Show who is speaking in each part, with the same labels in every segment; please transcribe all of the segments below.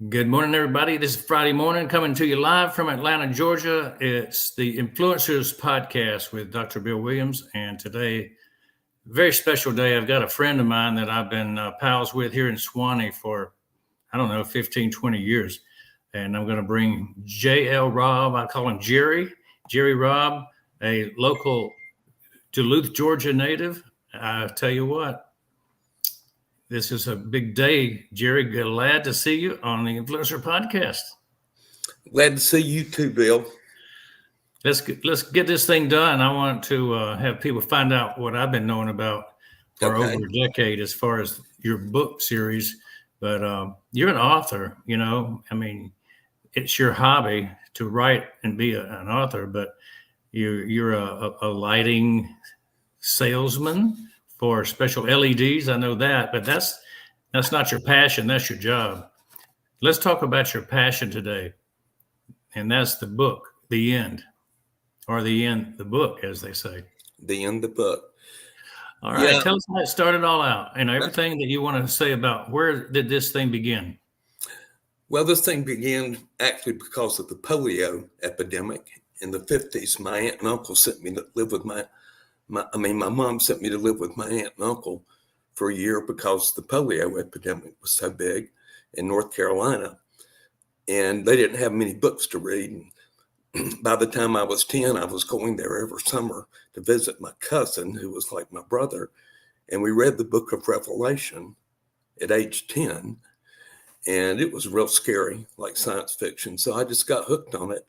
Speaker 1: Good morning, everybody. This is Friday morning coming to you live from Atlanta, Georgia. It's the Influencers Podcast with Dr. Bill Williams. And today, very special day. I've got a friend of mine that I've been pals with here in Swanee for, 15, 20 years. And I'm going to bring J.L. Robb. I call him Jerry Robb, a local Duluth, Georgia native. I tell you what, this is a big day, Jerry. Glad to see you on the Influencer Podcast.
Speaker 2: Glad to see you too, Bill.
Speaker 1: Let's get this thing done. I want to have people find out what I've been knowing about for over a decade as far as your book series. But you're an author, it's your hobby to write and be an author, but you're a lighting salesman for special LEDs. I know that, but that's not your passion. That's your job. Let's talk about your passion today. And that's the book, The End, or the end, the book, as they say.
Speaker 2: The end, the book.
Speaker 1: All right. Yeah. Tell us how it started all out and everything that you want to say about where did this thing begin?
Speaker 2: Well, this thing began actually because of the polio epidemic in the 50s. My aunt and uncle sent me to live with my mom sent me to live with my aunt and uncle for a year because the polio epidemic was so big in North Carolina. And they didn't have many books to read. And by the time I was 10, I was going there every summer to visit my cousin, who was like my brother. And we read the book of Revelation at age 10. And it was real scary, like science fiction. So I just got hooked on it.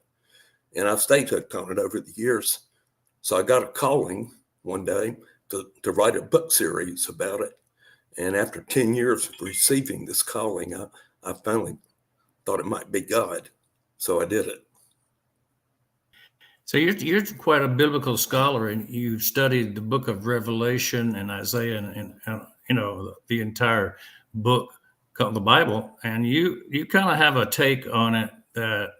Speaker 2: And I've stayed hooked on it over the years. So I got a calling one day to write a book series about it. And after 10 years of receiving this calling, I finally thought it might be God. So I did it.
Speaker 1: So you're quite a biblical scholar, and you studied the book of Revelation and Isaiah and the entire book called the Bible. And you kind of have a take on it that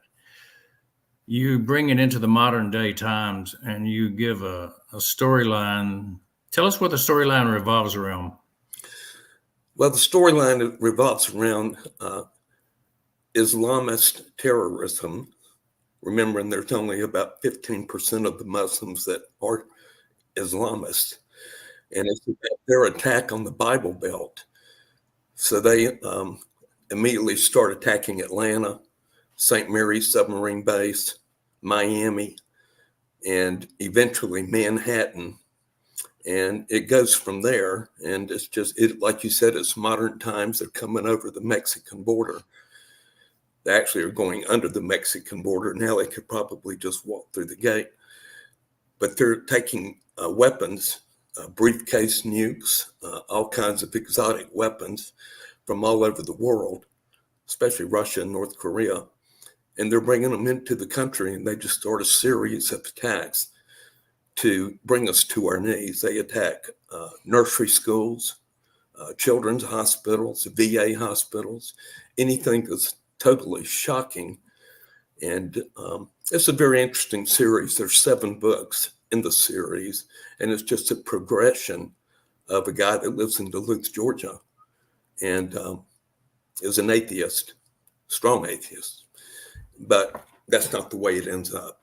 Speaker 1: you bring it into the modern day times, and you give a storyline. Tell us what the storyline revolves around.
Speaker 2: Well, the storyline revolves around Islamist terrorism. Remembering there's only about 15% of the Muslims that are Islamists. And it's about their attack on the Bible Belt. So they immediately start attacking Atlanta, St. Mary's submarine base, Miami, and eventually Manhattan. And it goes from there. And it's just, like you said, it's modern times. They're coming over the Mexican border. They actually are going under the Mexican border. Now they could probably just walk through the gate. But they're taking weapons, briefcase nukes, all kinds of exotic weapons from all over the world, especially Russia and North Korea. And they're bringing them into the country, and they just start a series of attacks to bring us to our knees. They attack nursery schools, children's hospitals, VA hospitals, anything that's totally shocking. And it's a very interesting series. There's 7 books in the series, and it's just a progression of a guy that lives in Duluth, Georgia, and is an atheist, strong atheist. But that's not the way it ends up.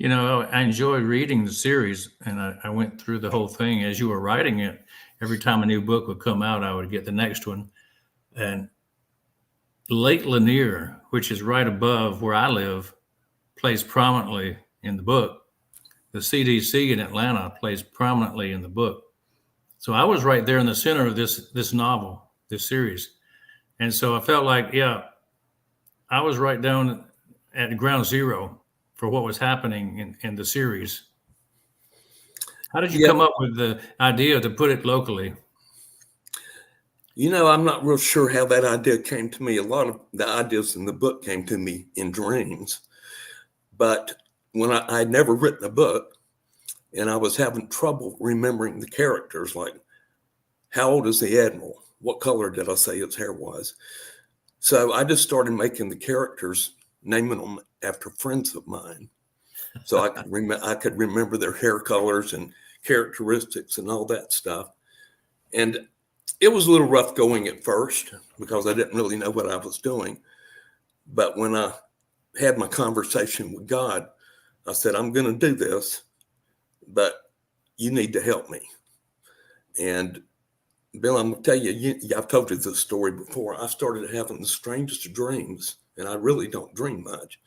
Speaker 1: I enjoyed reading the series, and I went through the whole thing as you were writing it. Every time a new book would come out, I would get the next one. And Lake Lanier, which is right above where I live, plays prominently in the book. The CDC in Atlanta plays prominently in the book. So I was right there in the center of this novel, this series. And so I felt like, I was right down at ground zero for what was happening in the series. How did you come up with the idea to put it locally?
Speaker 2: I'm not real sure how that idea came to me. A lot of the ideas in the book came to me in dreams. But when I'd never written a book, and I was having trouble remembering the characters, like how old is the Admiral? What color did I say his hair was? So I just started making the characters, naming them after friends of mine. So I could remember their hair colors and characteristics and all that stuff. And It was a little rough going at first because I didn't really know what I was doing. But when I had my conversation with God, I said, I'm going to do this, but you need to help me. And Bill, I'm going to tell you, I've told you this story before. I started having the strangest dreams, and I really don't dream much.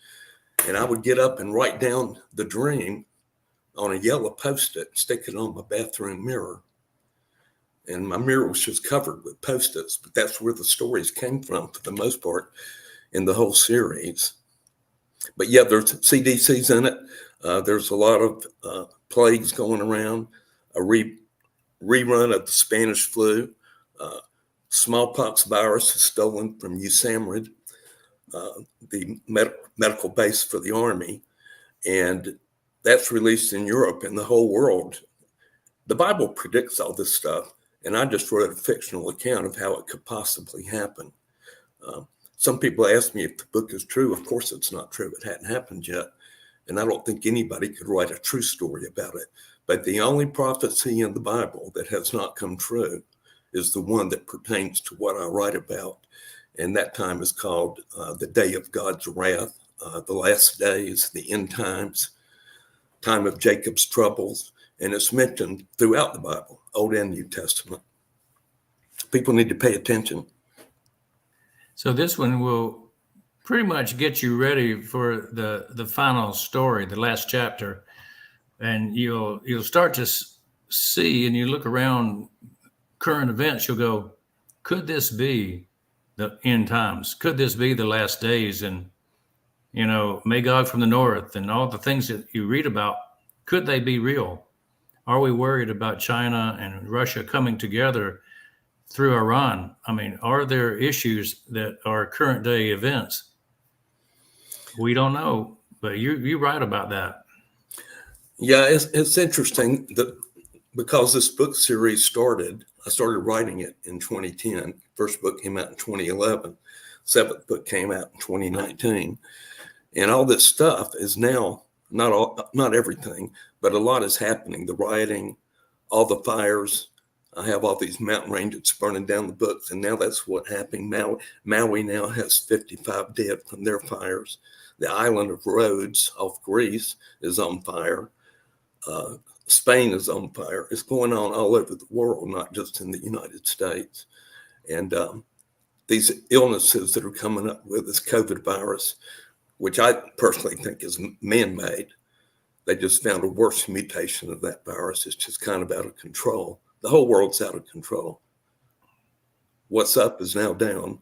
Speaker 2: And I would get up and write down the dream on a yellow Post-it, stick it on my bathroom mirror. And my mirror was just covered with Post-its, but that's where the stories came from for the most part in the whole series. But yeah, there's CDCs in it. There's a lot of plagues going around, a rerun of the Spanish flu. Smallpox virus is stolen from USAMRIID, the medical base for the Army. And that's released in Europe and the whole world. The Bible predicts all this stuff. And I just wrote a fictional account of how it could possibly happen. Some people ask me if the book is true. Of course, it's not true. It hadn't happened yet. And I don't think anybody could write a true story about it. But the only prophecy in the Bible that has not come true is the one that pertains to what I write about. And that time is called the day of God's wrath, the last days, the end times, time of Jacob's troubles. And it's mentioned throughout the Bible, Old and New Testament. People need to pay attention.
Speaker 1: So this one will pretty much get you ready for the final story, the last chapter, and you'll start to see, and you look around current events, you'll go, could this be the end times? Could this be the last days? And Magog from the north and all the things that you read about, could they be real? Are we worried about China and Russia coming together through Iran? I mean, are there issues that are current day events? We don't know, but you write about that.
Speaker 2: Yeah, it's interesting that because this book series started, I started writing it in 2010. First book came out in 2011. Seventh book came out in 2019. And all this stuff is now, not everything, but a lot is happening. The rioting, all the fires. I have all these mountain ranges burning down the books, and now that's what happened. Maui now has 55 dead from their fires. The island of Rhodes off Greece is on fire. Spain is on fire. It's going on all over the world, not just in the United States. And these illnesses that are coming up with this COVID virus, which I personally think is man-made. They just found a worse mutation of that virus. It's just kind of out of control. The whole world's out of control. What's up is now down.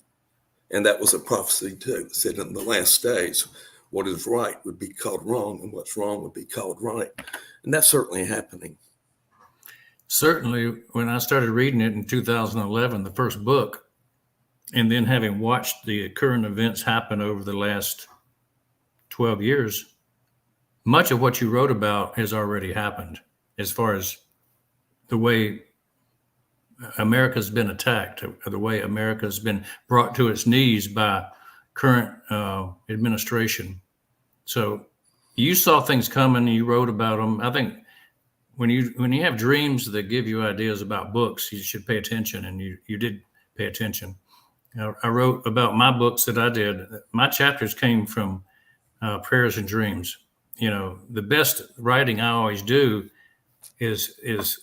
Speaker 2: And that was a prophecy too. It said in the last days, what is right would be called wrong, and what's wrong would be called right. And that's certainly happening.
Speaker 1: Certainly, when I started reading it in 2011, the first book, and then having watched the current events happen over the last 12 years, much of what you wrote about has already happened as far as the way America's been attacked, or the way America's been brought to its knees by current administration. So you saw things coming, you wrote about them. I think when you have dreams that give you ideas about books, you should pay attention, and you did pay attention. I wrote about my books that I did. My chapters came from prayers and dreams. The best writing I always do is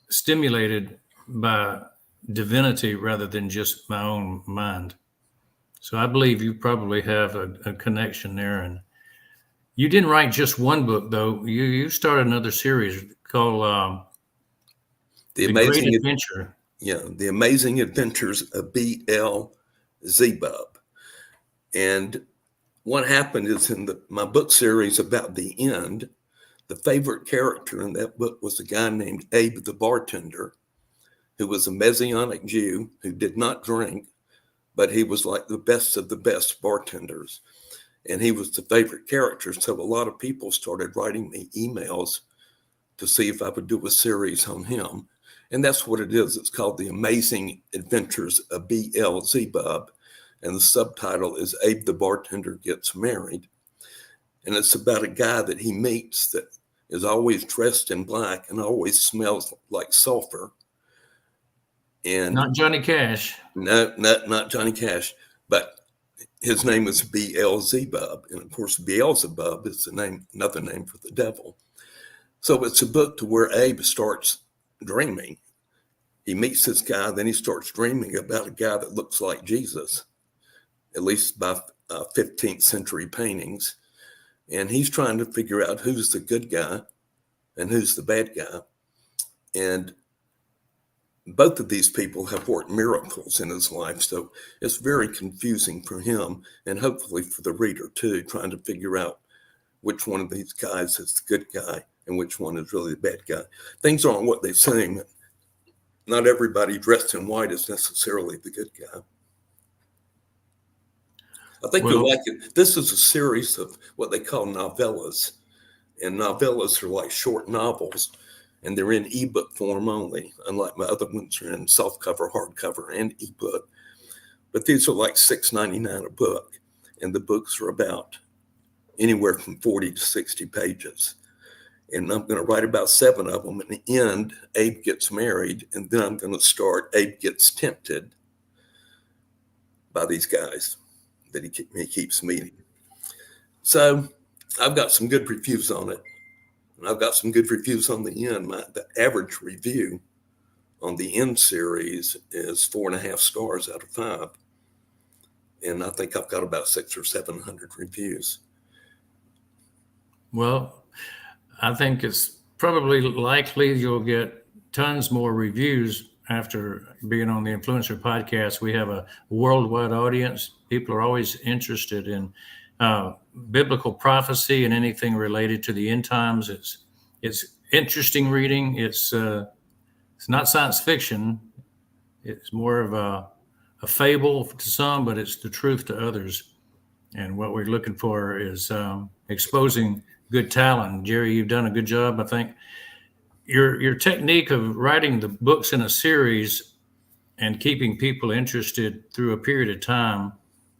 Speaker 1: stimulated by divinity rather than just my own mind. So I believe you probably have a connection there. And you didn't write just one book, though. You started another series called The Great Adventure.
Speaker 2: Yeah, The Amazing Adventures of B.L. Zebub. And what happened is in my book series about the end, the favorite character in that book was a guy named Abe the bartender, who was a Messianic Jew who did not drink, but he was like the best of the best bartenders. And he was the favorite character. So a lot of people started writing me emails to see if I would do a series on him. And that's what it is. It's called The Amazing Adventures of B.L. Zebub. And the subtitle is Abe the Bartender Gets Married. And it's about a guy that he meets that is always dressed in black and always smells like sulfur. And
Speaker 1: Not Johnny Cash.
Speaker 2: no, not Johnny Cash, but his name was Beelzebub. And of course, Beelzebub is another name for the devil. So it's a book to where Abe starts dreaming. He meets this guy, then he starts dreaming about a guy that looks like Jesus, at least by 15th century paintings. And he's trying to figure out who's the good guy and who's the bad guy. And both of these people have worked miracles in his life. So it's very confusing for him and hopefully for the reader too, trying to figure out which one of these guys is the good guy and which one is really the bad guy. Things aren't what they seem. Not everybody dressed in white is necessarily the good guy. I think you'll like it. This is a series of what they call novellas. And novellas are like short novels, and they're in ebook form only, unlike my other ones are in softcover, hardcover, and ebook. But these are like $6.99 a book, and the books are about anywhere from 40 to 60 pages. And I'm going to write about 7 of them. In the end, Abe gets married, and then I'm going to start Abe Gets Tempted by these guys that he keeps meeting. So I've got some good reviews on it. And I've got some good reviews on the end. The average review on the end series is 4.5 stars out of 5. And I think I've got about 600 or 700 reviews.
Speaker 1: Well, I think it's probably likely you'll get tons more reviews after being on the Influencer podcast. We have a worldwide audience. People are always interested in biblical prophecy and anything related to the end times. It's interesting reading. It's not science fiction. It's more of a fable to some, but it's the truth to others. And what we're looking for is exposing good talent. Jerry, you've done a good job. I think your technique of writing the books in a series and keeping people interested through a period of time,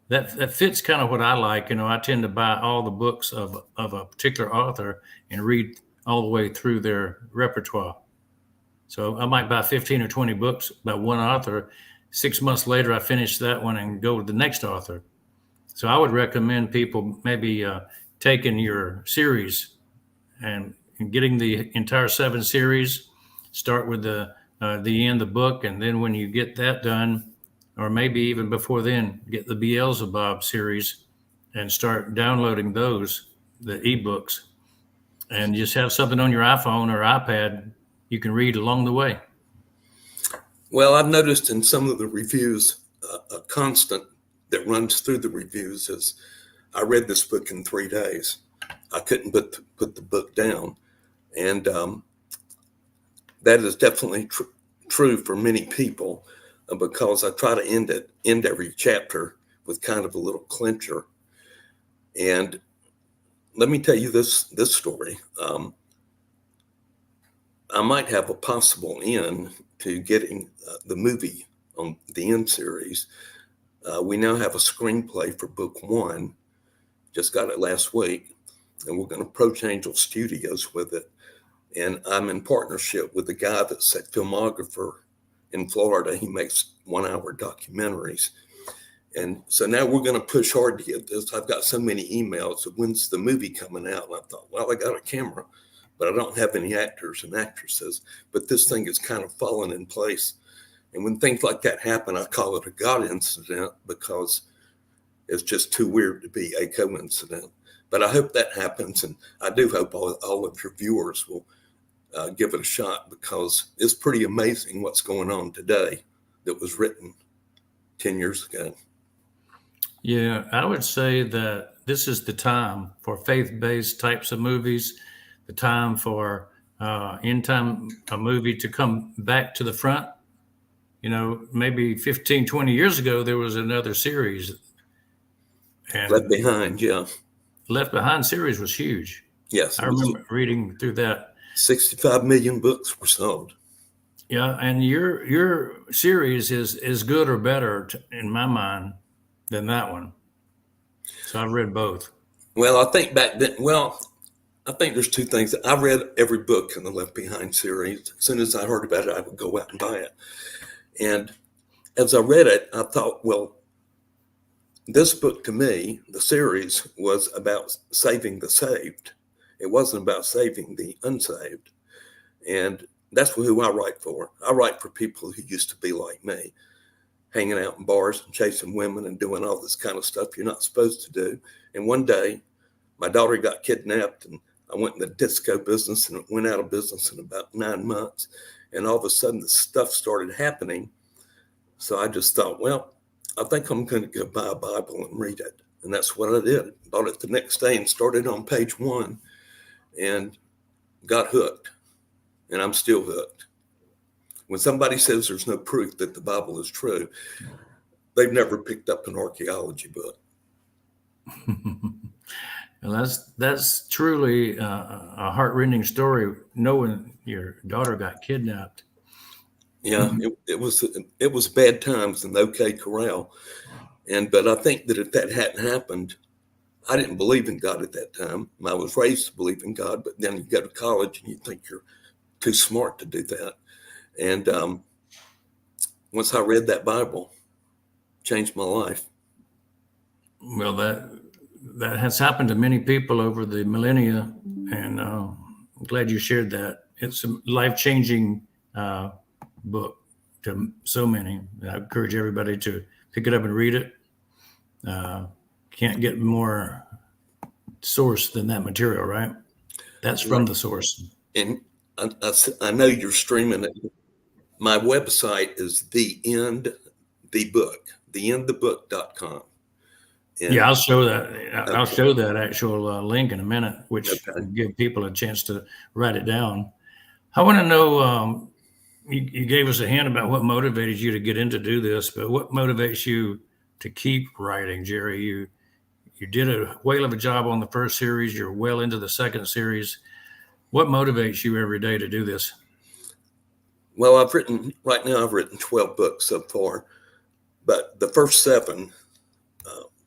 Speaker 1: that fits kind of what I like. I tend to buy all the books of a particular author and read all the way through their repertoire. So I might buy 15 or 20 books by one author. 6 months later, I finish that one and go to the next author. So I would recommend people maybe taking your series and getting the entire 7 series, start with the end of the book. And then when you get that done, or maybe even before then, get the Beelzebub series and start downloading those, the ebooks, and just have something on your iPhone or iPad you can read along the way.
Speaker 2: Well, I've noticed in some of the reviews, a constant that runs through the reviews is, I read this book in 3 days. I couldn't put the book down. And that is definitely true for many people, because I try to end every chapter with kind of a little clincher. And let me tell you this story. I might have a possible end to getting the movie on the end series. We now have a screenplay for book 1. Just got it last week, and we're going to approach Angel Studios with it. And I'm in partnership with a guy that's a filmographer in Florida. He makes 1-hour documentaries. And so now we're going to push hard to get this. I've got so many emails of when's the movie coming out. And I thought, well, I got a camera, but I don't have any actors and actresses. But this thing is kind of fallen in place. And when things like that happen, I call it a God incident, because it's just too weird to be a coincidence. But I hope that happens. And I do hope all of your viewers will give it a shot, because it's pretty amazing what's going on today that was written 10 years ago.
Speaker 1: Yeah, I would say that this is the time for faith-based types of movies, the time for end time a movie to come back to the front. Maybe 15, 20 years ago, there was another series. And
Speaker 2: Left Behind, yeah.
Speaker 1: Left Behind series was huge.
Speaker 2: Yes.
Speaker 1: I remember reading through that.
Speaker 2: 65 million books were sold.
Speaker 1: Yeah, and your series is good or better in my mind than that one. So I've read both.
Speaker 2: Well, I think back then, I think there's 2 things. I read every book in the Left Behind series. As soon as I heard about it, I would go out and buy it. And as I read it, I thought, well, this book to me, the series, was about saving the saved. It wasn't about saving the unsaved. And that's who I write for. I write for people who used to be like me, hanging out in bars and chasing women and doing all this kind of stuff you're not supposed to do. And one day, my daughter got kidnapped, and I went in the disco business, and it went out of business in about 9 months. And all of a sudden, the stuff started happening. So I just thought, well, I think I'm going to go buy a Bible and read it. And that's what I did. Bought it the next day and started on page 1 and got hooked. And I'm still hooked. When somebody says there's no proof that the Bible is true, they've never picked up an archaeology book.
Speaker 1: Well, that's truly a heart-rending story, knowing your daughter got kidnapped.
Speaker 2: Yeah, it was bad times in the OK Corral. But I think that if that hadn't happened, I didn't believe in God at that time. I was raised to believe in God, but then you go to college and you think you're too smart to do that. And once I read that Bible, changed my life.
Speaker 1: Well, that has happened to many people over the millennia, and I'm glad you shared that. It's a life-changing book to so many. I encourage everybody to pick it up and read it. Can't get more source than that material, right? That's from the source.
Speaker 2: And I know you're streaming it. My website is theendthebook.com.
Speaker 1: Yeah, I'll show that. I'll show that actual link in a minute, which will give people a chance to write it down. I want to know, you gave us a hint about what motivated you to get in to do this, but what motivates you to keep writing, Jerry? You did a whale of a job on the first series. You're well into the second series. What motivates you every day to do this?
Speaker 2: Well, I've written 12 books so far, but the first 7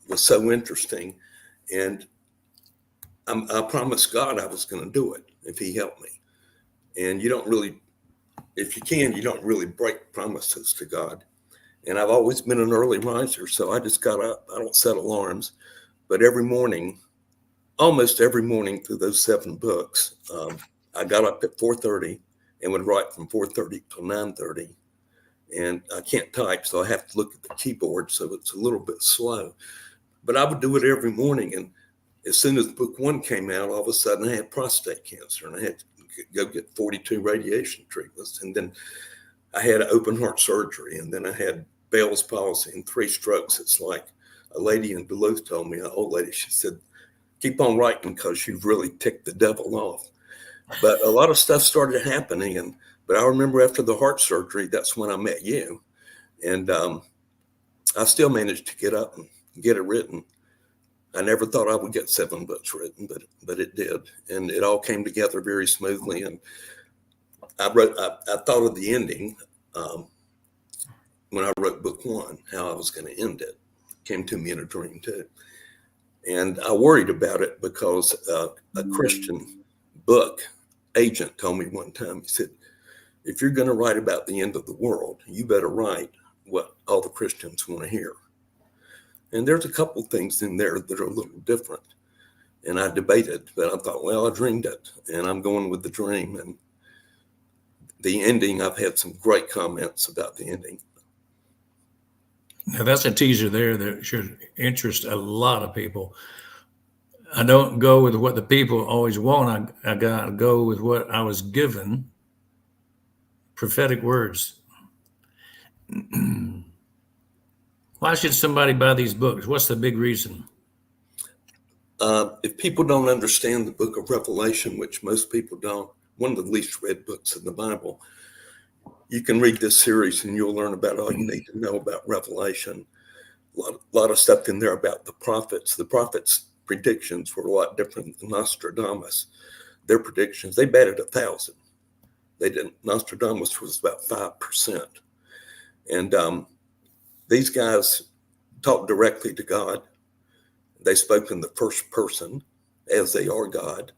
Speaker 2: was so interesting. And I promised God I was going to do it if he helped me. And you don't really break promises to God. And I've always been an early riser, so I just got up. I don't set alarms, but almost every morning through those 7 books, I got up at 4:30 and would write from 4:30 till 9:30. And I can't type, so I have to look at the keyboard, so it's a little bit slow. But I would do it every morning. And as soon as book 1 came out, all of a sudden I had prostate cancer, and I had to go get 42 radiation treatments. And then I had open heart surgery, and then I had Bell's palsy and 3 strokes. It's like a lady in Duluth told me, an old lady, she said, keep on writing because you've really ticked the devil off. But a lot of stuff started happening. But I remember after the heart surgery, that's when I met you. And I still managed to get up and get it written. I never thought I would get 7 books written, but it did. And it all came together very smoothly. And I thought of the ending when I wrote book 1, how I was going to end it. Came to me in a dream too. And I worried about it because a Christian book agent told me one time, he said, if you're going to write about the end of the world, you better write what all the Christians want to hear. And there's a couple things in there that are a little different. And I debated, but I thought, well, I dreamed it, and I'm going with the dream. And the ending, I've had some great comments about the ending.
Speaker 1: Now, that's a teaser there that should interest a lot of people. I don't go with what the people always want. I got to go with what I was given. Prophetic words. Why should somebody buy these books? What's the big reason?
Speaker 2: If people don't understand the book of Revelation, which most people don't, one of the least read books in the Bible, you can read this series and you'll learn about all you need to know about Revelation. A lot of stuff in there about the prophets. The prophets' predictions were a lot different than Nostradamus. Their predictions, they batted 1,000. They didn't. Nostradamus was about 5%. And these guys talked directly to God. They spoke in the first person as they are God.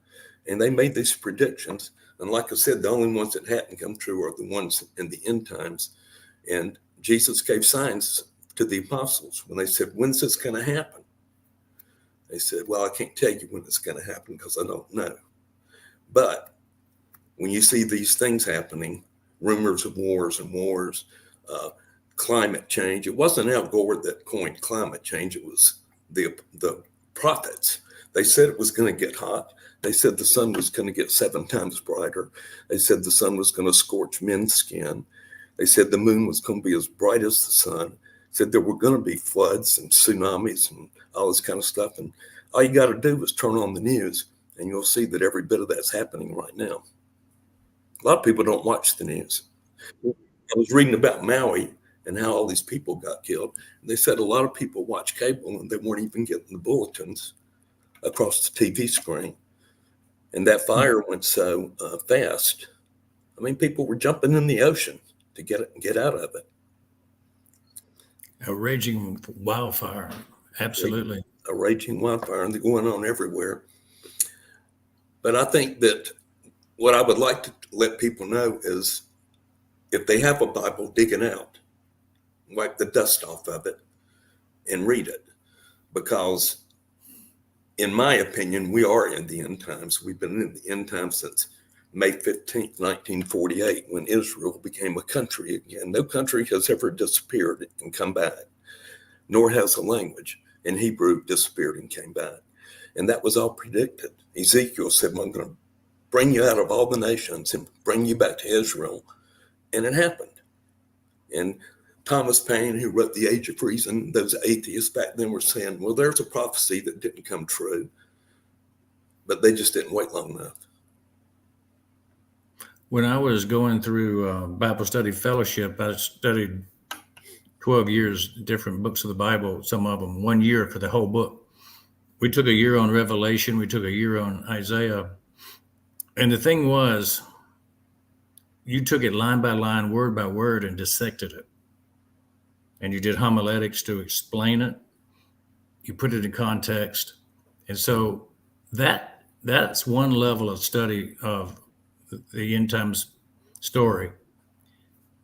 Speaker 2: And they made these predictions. And like I said, the only ones that hadn't come true are the ones in the end times. And Jesus gave signs to the apostles when they said, when's this going to happen? They said, well, I can't tell you when it's going to happen because I don't know. But when you see these things happening, rumors of wars and wars, climate change, it wasn't Al Gore that coined climate change. It was the prophets. They said it was going to get hot. They said the sun was going to get 7 times brighter. They said the sun was going to scorch men's skin. They said the moon was going to be as bright as the sun. Said there were going to be floods and tsunamis and all this kind of stuff. And all you got to do is turn on the news and you'll see that every bit of that's happening right now. A lot of people don't watch the news. I was reading about Maui and how all these people got killed. And they said a lot of people watch cable and they weren't even getting the bulletins across the TV screen. And that fire went so fast. I mean, people were jumping in the ocean to get out of it.
Speaker 1: A raging wildfire. Absolutely.
Speaker 2: A raging wildfire, and they're going on everywhere. But I think that what I would like to let people know is if they have a Bible, dig it out, wipe the dust off of it, and read it. Because in my opinion, we are in the end times. We've been in the end times since May 15th, 1948, when Israel became a country again. No country has ever disappeared and come back, nor has a language in Hebrew disappeared and came back. And that was all predicted. Ezekiel said, I'm going to bring you out of all the nations and bring you back to Israel. And it happened. And Thomas Paine, who wrote The Age of Reason, those atheists back then were saying, well, there's a prophecy that didn't come true, but they just didn't wait long enough.
Speaker 1: When I was going through Bible study fellowship, I studied 12 years, different books of the Bible, some of them 1 year for the whole book. We took a year on Revelation. We took a year on Isaiah. And the thing was, you took it line by line, word by word, and dissected it. And you did homiletics to explain it. You put it in context. And so that's one level of study of the end times story.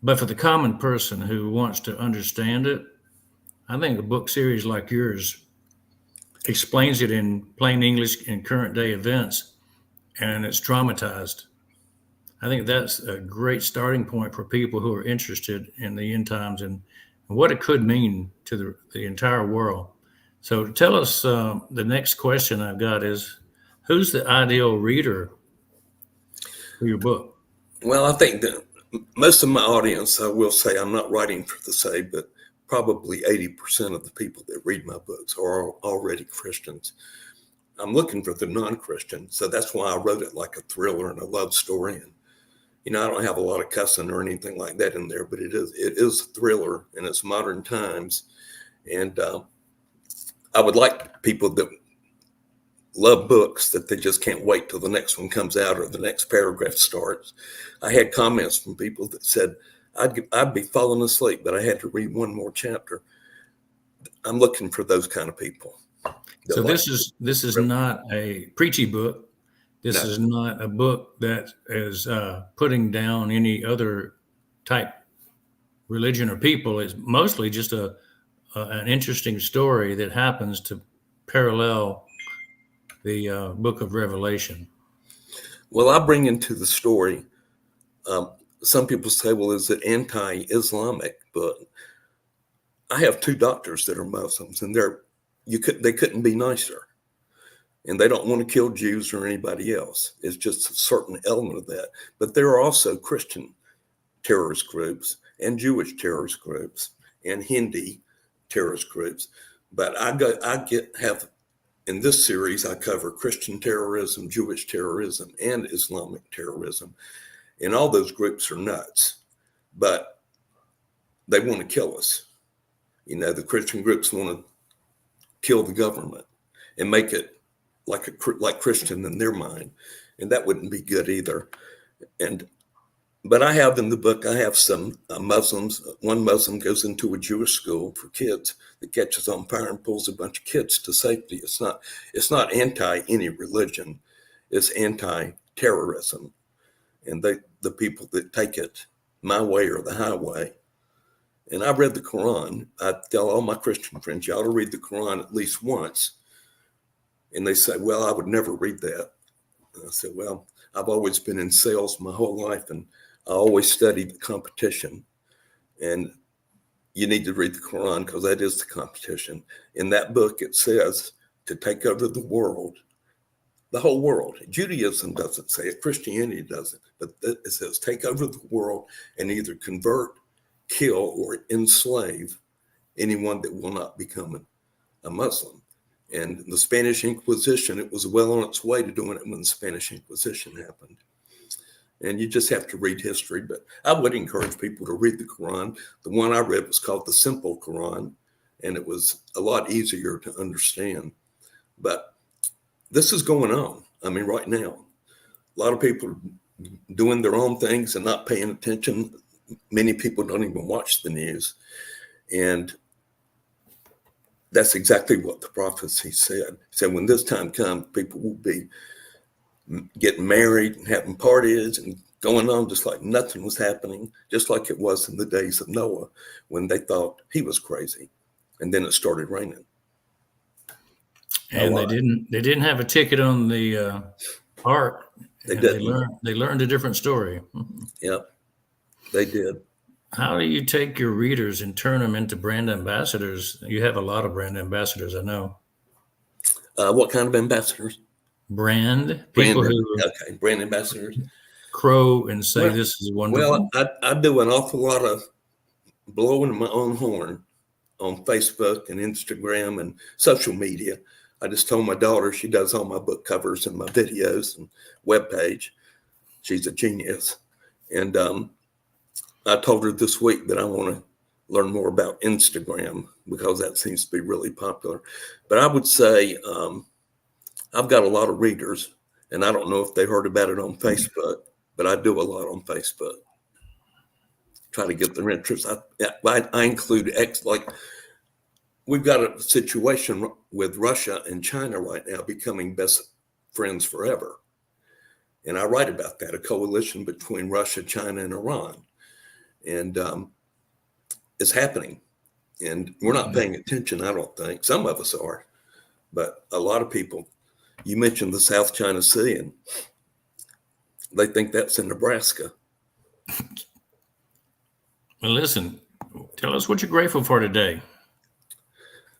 Speaker 1: But for the common person who wants to understand it, I think a book series like yours explains it in plain English in current day events, and it's dramatized. I think that's a great starting point for people who are interested in the end times and what it could mean to the entire world. So tell us, the next question I've got is, who's the ideal reader for your book?
Speaker 2: Well, I think that most of my audience, I will say, I'm not writing for the sake, but probably 80% of the people that read my books are already Christians. I'm looking for the non-Christian, so that's why I wrote it like a thriller and a love story. And I don't have a lot of cussing or anything like that in there, but it is a thriller, and it's modern times. And I would like people that love books that they just can't wait till the next one comes out or the next paragraph starts. I had comments from people that said, I'd be falling asleep, but I had to read one more chapter. I'm looking for those kind of people.
Speaker 1: So this is not a preachy book. This is not a book that is putting down any other type religion or people. It's mostly just an interesting story that happens to parallel the book of Revelation.
Speaker 2: Well, I bring into the story, some people say, well, is it anti-Islamic? But I have 2 doctors that are Muslims, and they couldn't be nicer. And they don't want to kill Jews or anybody else. It's just a certain element of that. But there are also Christian terrorist groups and Jewish terrorist groups and Hindi terrorist groups. But in this series, I cover Christian terrorism, Jewish terrorism, and Islamic terrorism. And all those groups are nuts, but they want to kill us. The Christian groups want to kill the government and make it like Christian in their mind. And that wouldn't be good either. But I have in the book, I have some Muslims. One Muslim goes into a Jewish school for kids that catches on fire and pulls a bunch of kids to safety. It's not anti any religion. It's anti-terrorism. And the people that take it my way or the highway And I read the Quran. I tell all my Christian friends, you ought to read the Quran at least once. And they say, well, I would never read that. And I said, well, I've always been in sales my whole life, and I always studied the competition. And you need to read the Quran because that is the competition. In that book, it says to take over the world, the whole world. Judaism doesn't say it, Christianity doesn't, but it says take over the world and either convert, kill, or enslave anyone that will not become a Muslim. And the Spanish Inquisition, it was well on its way to doing it when the Spanish Inquisition happened. And you just have to read history. But I would encourage people to read the Quran. The one I read was called The Simple Quran, and it was a lot easier to understand. But this is going on. I mean, right now, a lot of people are doing their own things and not paying attention. Many people don't even watch the news. And that's exactly what the prophecy said. It said when this time comes, people will be getting married and having parties and going on just like nothing was happening, just like it was in the days of Noah when they thought he was crazy. And then it started raining.
Speaker 1: And they didn't have a ticket on the ark.
Speaker 2: They
Speaker 1: And
Speaker 2: didn't.
Speaker 1: they learned a different story.
Speaker 2: Yeah, they did.
Speaker 1: How do you take your readers and turn them into brand ambassadors? You have a lot of brand ambassadors, I know.
Speaker 2: What kind of ambassadors?
Speaker 1: Brand people
Speaker 2: Brand,
Speaker 1: who
Speaker 2: okay, brand ambassadors.
Speaker 1: crow and say
Speaker 2: Well,
Speaker 1: this is
Speaker 2: well,
Speaker 1: wonderful.
Speaker 2: I do an awful lot of blowing my own horn on Facebook and Instagram and social media. I just told my daughter, she does all my book covers and my videos and webpage. She's a genius. And I told her this week that I want to learn more about Instagram because that seems to be really popular. But I would say I've got a lot of readers, and I don't know if they heard about it on Facebook, but I do a lot on Facebook. Try to get their interest. I include like we've got a situation with Russia and China right now becoming best friends forever. And I write about that, a coalition between Russia, China, and Iran. And it's happening. And we're not paying attention, I don't think. Some of us are. But a lot of people, you mentioned the South China Sea, and they think that's in Nebraska.
Speaker 1: Well, listen, tell us what you're grateful for today.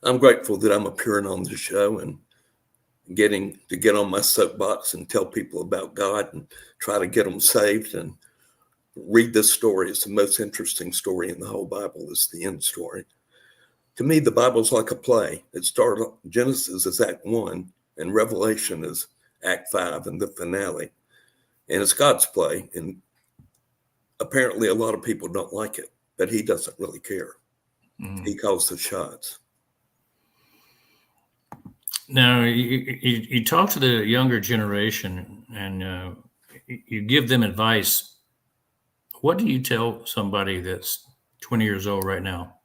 Speaker 2: I'm grateful that I'm appearing on the show and getting to get on my soapbox and tell people about God and try to get them saved and read this story. It's the most interesting story in the whole Bible. It's the end story. To me, the Bible's like a play. It started, Genesis is Act 1, and Revelation is Act 5 and the finale. And it's God's play. And apparently a lot of people don't like it, but he doesn't really care. He calls the shots.
Speaker 1: Now, you talk to the younger generation and you give them advice. What do you tell somebody that's 20 years old right now?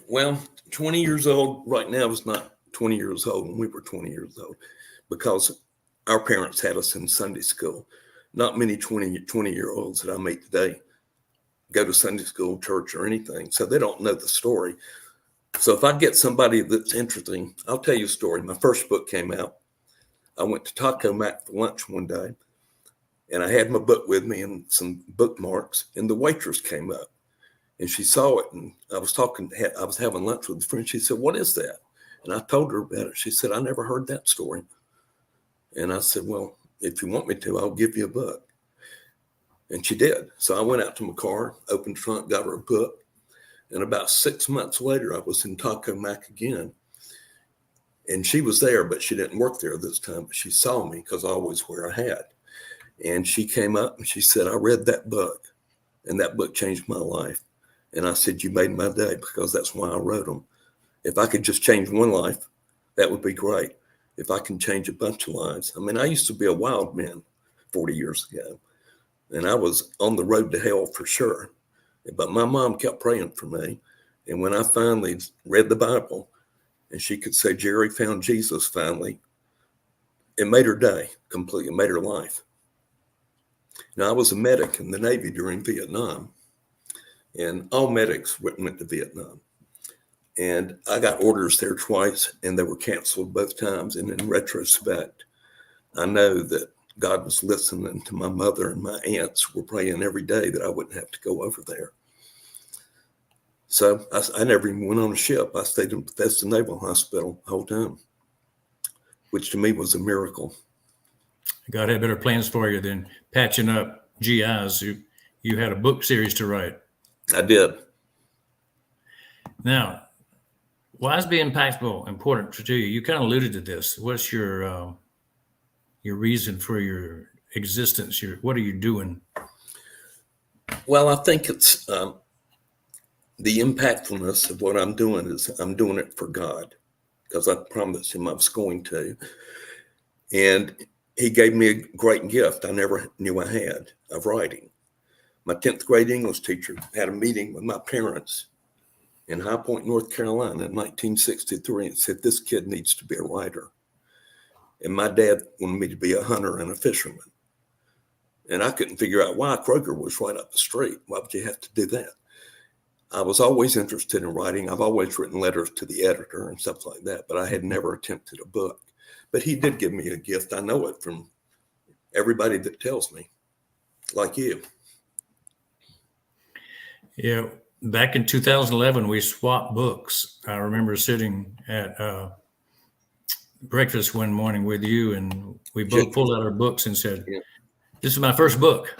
Speaker 2: Well, 20 years old right now is not 20 years old when we were 20 years old because our parents had us in Sunday school. Not many 20-year-olds that I meet today go to Sunday school, church, or anything, so they don't know the story. So if I get somebody that's interesting, I'll tell you a story. My first book came out. I went to Taco Mac for lunch one day, and I had my book with me and some bookmarks, and the waitress came up, and she saw it, and I was having lunch with a friend. She said, "What is that?" And I told her about it. She said, "I never heard that story." And I said, "Well, if you want me to, I'll give you a book." And she did. So I went out to my car, opened the trunk, got her a book. And about 6 months later, I was in Taco Mac again. And she was there, but she didn't work there this time. But she saw me because I always wear a hat. And she came up and she said, "I read that book, and that book changed my life." And I said, "You made my day because that's why I wrote them. If I could just change one life, that would be great. If I can change a bunch of lives." I mean, I used to be a wild man 40 years ago, and I was on the road to hell for sure. But my mom kept praying for me. And when I finally read the Bible and she could say, "Jerry found Jesus finally," it made her day completely, it made her life. Now, I was a medic in the Navy during Vietnam. and all medics went to Vietnam. And I got orders there twice, and they were canceled both times. And in retrospect, I know that God was listening to my mother, and my aunts were praying every day that I wouldn't have to go over there. So I never even went on a ship. I stayed in Bethesda Naval Hospital the whole time, which to me was a miracle.
Speaker 1: God had better plans for you than patching up GIs. You had a book series to write.
Speaker 2: I did.
Speaker 1: Now, why is being impactful important to you? You kind of alluded to this. What's your reason for your existence? What are you doing?
Speaker 2: Well, I think it's the impactfulness of what I'm doing is I'm doing it for God, because I promised him I was going to. And he gave me a great gift I never knew I had, of writing. My 10th grade English teacher had a meeting with my parents in High Point, North Carolina in 1963 and said, this kid needs to be a writer. And my dad wanted me to be a hunter and a fisherman. And I couldn't figure out why. Kroger was right up the street. Why would you have to do that? I was always interested in writing. I've always written letters to the editor and stuff like that, but I had never attempted a book. But he did give me a gift. I know it from everybody that tells me, like you.
Speaker 1: Yeah, back in 2011, we swapped books. I remember sitting at breakfast one morning with you, and we both pulled out our books and said,
Speaker 2: Yeah.
Speaker 1: This is my first book.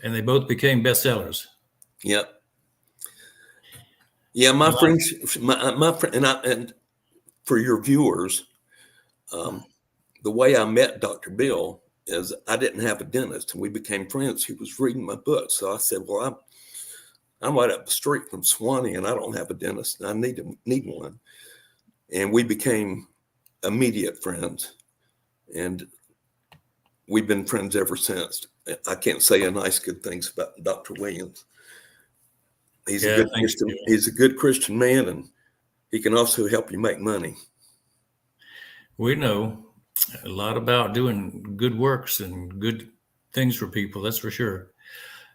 Speaker 1: And they both became bestsellers.
Speaker 2: Yep. Yeah, my friends, my friend, and for your viewers, the way I met Dr. Bill is I didn't have a dentist, and we became friends. He was reading my book, so I said, "Well, I'm right up the street from Swanee, and I don't have a dentist, and I need one." And we became immediate friends, and we've been friends ever since. I can't say enough good things about Dr. Williams. He's a good Christian. He's a good Christian man, and he can also help you make money.
Speaker 1: We know a lot about doing good works and good things for people. That's for sure.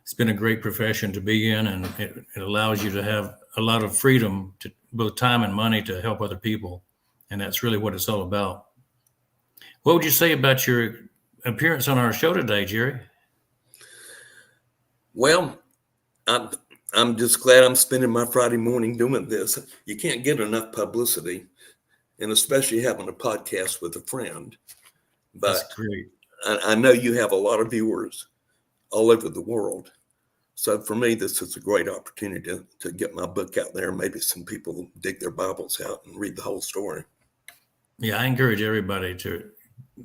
Speaker 1: It's been a great profession to be in, and it allows you to have a lot of freedom, to both time and money, to help other people. And that's really what it's all about. What would you say about your appearance on our show today, Jerry?
Speaker 2: Well, I'm just glad I'm spending my Friday morning doing this. You can't get enough publicity, and especially having a podcast with a friend. But
Speaker 1: that's great.
Speaker 2: I know you have a lot of viewers all over the world. So for me, this is a great opportunity to get my book out there. Maybe some people will dig their Bibles out and read the whole story.
Speaker 1: Yeah, I encourage everybody to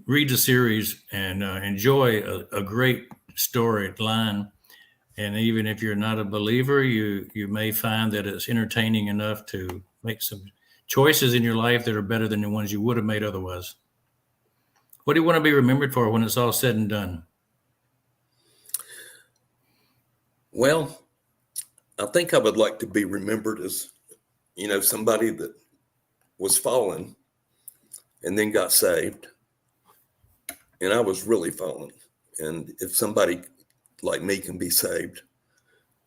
Speaker 1: read the series and enjoy a great storyline. And even if you're not a believer, you may find that it's entertaining enough to make some choices in your life that are better than the ones you would have made otherwise. What do you want to be remembered for when it's all said and done?
Speaker 2: Well, I think I would like to be remembered as, somebody that was fallen and then got saved. And I was really fallen. And if somebody like me can be saved,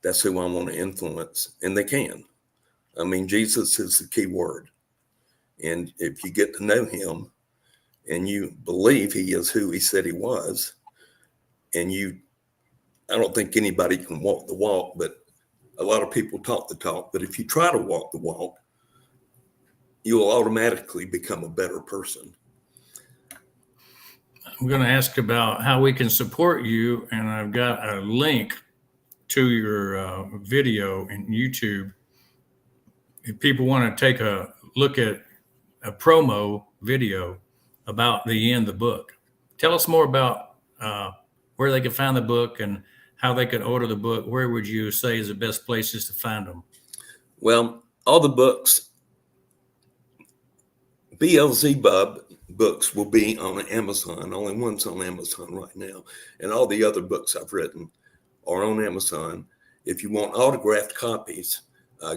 Speaker 2: that's who I want to influence. And they can. I mean, Jesus is the key word. And if you get to know him and you believe he is who he said he was, and I don't think anybody can walk the walk, but a lot of people talk the talk. But if you try to walk the walk, you will automatically become a better person.
Speaker 1: I'm going to ask about how we can support you, and I've got a link to your video in YouTube. If people want to take a look at a promo video about the end of the book, tell us more about where they can find the book and how they can order the book. Where would you say is the best places to find them?
Speaker 2: Well, all the books, BLZ books will be on Amazon. Only one's on Amazon right now. And all the other books I've written are on Amazon. If you want autographed copies,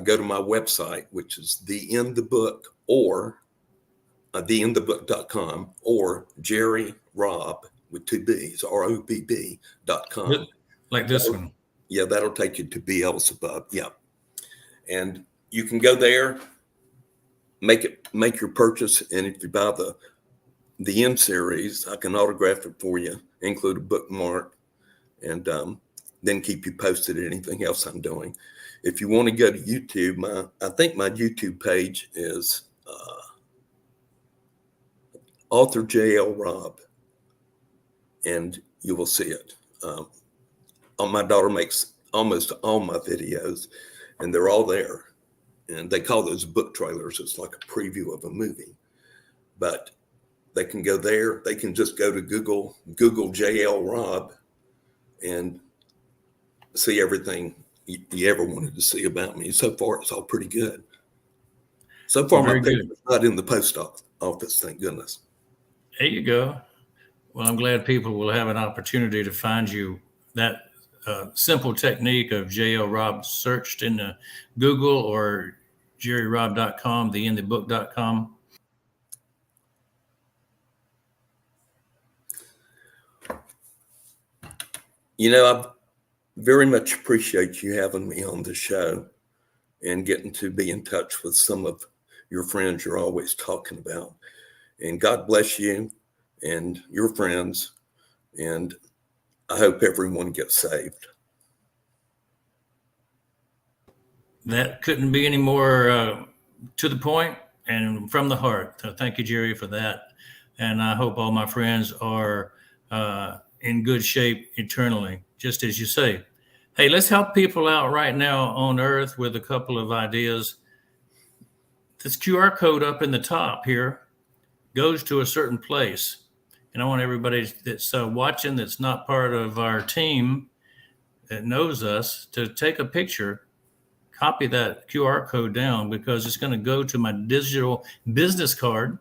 Speaker 2: go to my website, which is The End the Book, or theendthebook.com, or Jerry Robb with two B's, ROBB.com.
Speaker 1: Like this one.
Speaker 2: Yeah, that'll take you to Beelzebub. Yeah. And you can go there, make your purchase. And if you buy the M series, I can autograph it for you, include a bookmark, and then keep you posted at anything else I'm doing. If you want to go to YouTube, I think my YouTube page is author J.L. Robb, and you will see it. My daughter makes almost all my videos, and they're all there. And they call those book trailers. It's like a preview of a movie. But they can go there. They can just go to Google J.L. Robb, and see everything you ever wanted to see about me. So far, it's all pretty good. So far, my picture's not in the post office, thank goodness.
Speaker 1: There you go. Well, I'm glad people will have an opportunity to find you. That simple technique of J.L. Robb searched in Google or jerryrobb.com, theinthebook.com.
Speaker 2: I very much appreciate you having me on the show and getting to be in touch with some of your friends you're always talking about. And God bless you and your friends. And I hope everyone gets saved.
Speaker 1: That couldn't be any more to the point and from the heart. So thank you, Jerry, for that. And I hope all my friends are in good shape eternally, just as you say. Hey, let's help people out right now on Earth with a couple of ideas. This QR code up in the top here goes to a certain place. And I want everybody that's watching that's not part of our team that knows us to take a picture, copy that QR code down, because it's going to go to my digital business card,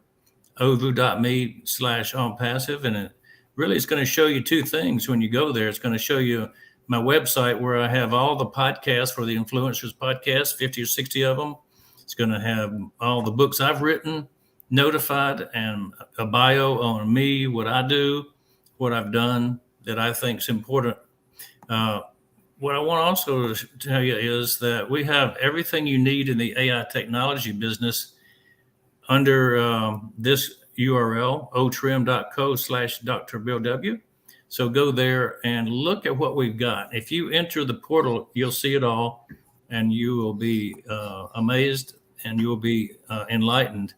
Speaker 1: ovu.me/onpassive. And it really is going to show you two things when you go there. It's going to show you my website where I have all the podcasts for the Influencers podcast, 50 or 60 of them. It's going to have all the books I've written, notified, and a bio on me, what I do, what I've done that I think is important. What I want also to tell you is that we have everything you need in the AI technology business under this URL, otrim.co/Dr. Bill W. So go there and look at what we've got. If you enter the portal, you'll see it all, and you will be amazed and you will be enlightened.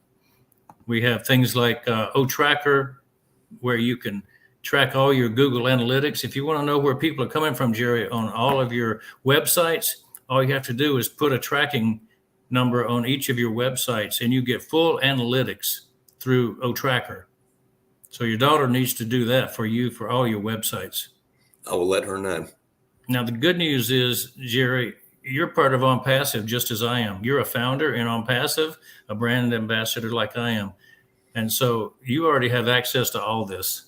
Speaker 1: We have things like OTracker, where you can track all your Google Analytics. If you want to know where people are coming from, Jerry, on all of your websites, all you have to do is put a tracking number on each of your websites, and you get full analytics through OTracker. So your daughter needs to do that for you for all your websites.
Speaker 2: I will let her know.
Speaker 1: Now, the good news is, Jerry, you're part of OnPassive just as I am. You're a founder in OnPassive, a brand ambassador like I am. And so you already have access to all this.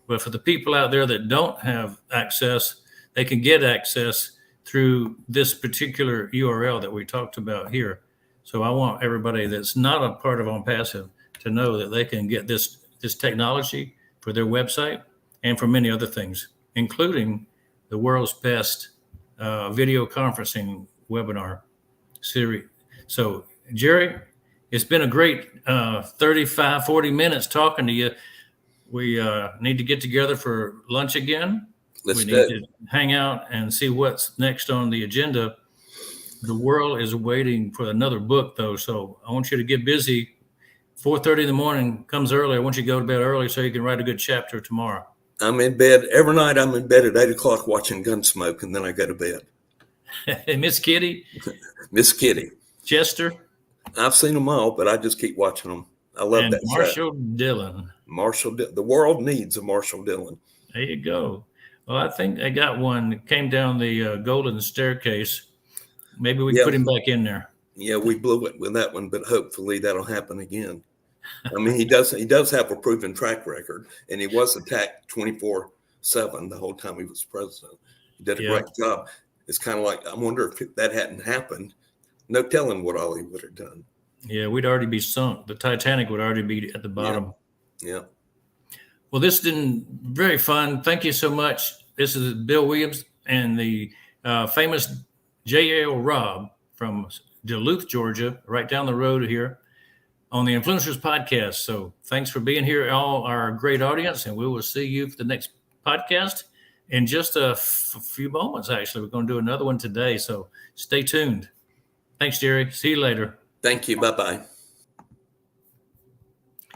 Speaker 1: But for the people out there that don't have access, they can get access through this particular URL that we talked about here. So I want everybody that's not a part of OnPassive to know that they can get this technology for their website and for many other things, including the world's best video conferencing webinar series. So, Jerry, it's been a great 35, 40 minutes talking to you. We need to get together for lunch again. We need to hang out and see what's next on the agenda. The world is waiting for another book, though, so I want you to get busy. 4:30 in the morning comes early. I want you to go to bed early so you can write a good chapter tomorrow.
Speaker 2: I'm in bed every night. I'm in bed at 8 o'clock watching Gunsmoke, and then I go to bed.
Speaker 1: Miss Kitty?
Speaker 2: Miss Kitty.
Speaker 1: Chester?
Speaker 2: I've seen them all, but I just keep watching them. I love
Speaker 1: and
Speaker 2: that
Speaker 1: Marshall Dillon.
Speaker 2: The world needs a Marshall Dillon.
Speaker 1: There you go. Well, I think I got one that came down the golden staircase. Maybe we put him back in there.
Speaker 2: Yeah, we blew it with that one, but hopefully that'll happen again. I mean, he does have a proven track record, and he was attacked 24/7 the whole time he was president. He did a great job. It's kind of like, I wonder if that hadn't happened, no telling what all he would have done.
Speaker 1: Yeah, we'd already be sunk. The Titanic would already be at the bottom.
Speaker 2: Yeah.
Speaker 1: Well, this has been very fun. Thank you so much. This is Bill Williams and the famous J.L. Robb from Duluth, Georgia, right down the road here on the Influencers Podcast. So thanks for being here, all our great audience, and we will see you for the next podcast in just a few moments. Actually, we're going to do another one today, so stay tuned. Thanks, Jerry. See you later.
Speaker 2: Thank you. Bye-bye.